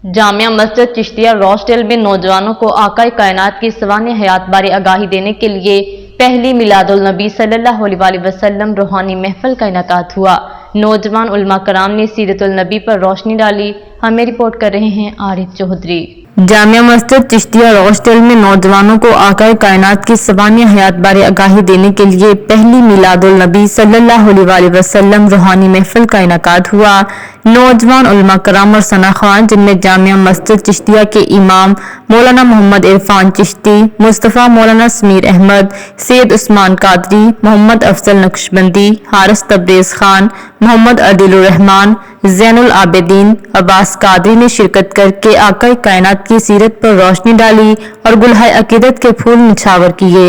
جامعہ مسجد چشتیہ روسٹل میں نوجوانوں کو آقائے کائنات کی سوانح حیات بارے آگاہی دینے کے لیے پہلی میلاد النبی صلی اللہ علیہ وسلم روحانی محفل کا انعقاد ہوا۔ نوجوان علماء کرام نے سیرت النبی پر روشنی ڈالی۔ ہمیں رپورٹ کر رہے ہیں عارف چودھری۔ جامعہ مسجد چشتیہ روسٹل میں نوجوانوں کو آقائے کائنات کی سوانح حیات بارے آگاہی دینے کے لیے پہلی میلاد النبی صلی اللہ علیہ وسلم روحانی محفل کا انعقاد ہوا۔ نوجوان علماء کرام اور ثناءخوان جن میں جامعہ مسجد چشتیہ کے امام مولانا محمد عرفان چشتی، مصطفیٰ مولانا سمیر احمد، سید عثمان قادری، محمد افضل نقشبندی، حارث تبریز خان، محمد عدل الرحمان، زین العابدین، عباس قادری نے شرکت کر کے آقائے کائنات کی سیرت پر روشنی ڈالی اور گلہائے عقیدت کے پھول نچھاور کیے۔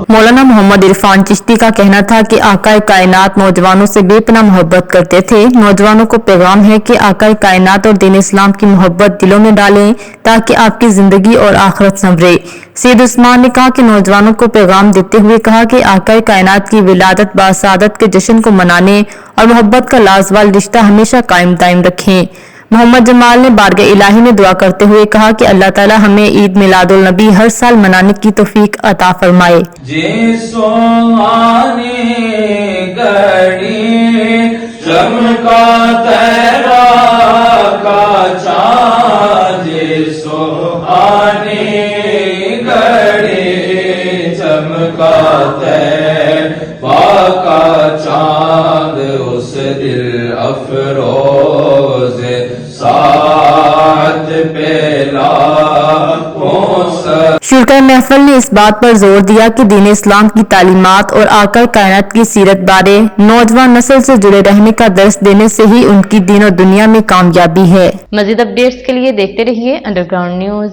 مولانا محمد عرفان چشتی کا کہنا تھا کہ آقائے کائنات نوجوانوں سے بے پناہ محبت کرتے تھے۔ نوجوانوں کو پیغام ہے کہ آقائے کائنات اور دین اسلام کی محبت دلوں میں ڈالیں تاکہ آپ کی زندگی اور آخرت سنورے۔ سید عثمان نے کہا کہ نوجوانوں کو پیغام دیتے ہوئے کہا کہ آقائے کائنات کی ولادت باسعادت کے جشن کو منانے اور محبت کا لازوال رشتہ ہمیشہ قائم دائم رکھیں۔ محمد جمال نے بارگاہ الہی میں دعا کرتے ہوئے کہا کہ اللہ تعالی ہمیں عید میلاد النبی ہر سال منانے کی توفیق عطا فرمائے۔ چمکا تیرا کا چاند سہانی گھڑی، چمکا تیرا کا چاند اس دل افروز ساعت پہ لاکھوں سر۔ شرکاء محفل نے اس بات پر زور دیا کہ دین اسلام کی تعلیمات اور آقائے کائنات کی سیرت بارے نوجوان نسل سے جڑے رہنے کا درس دینے سے ہی ان کی دین اور دنیا میں کامیابی ہے۔ مزید اپڈیٹس کے لیے دیکھتے رہیے انڈر گراؤنڈ نیوز۔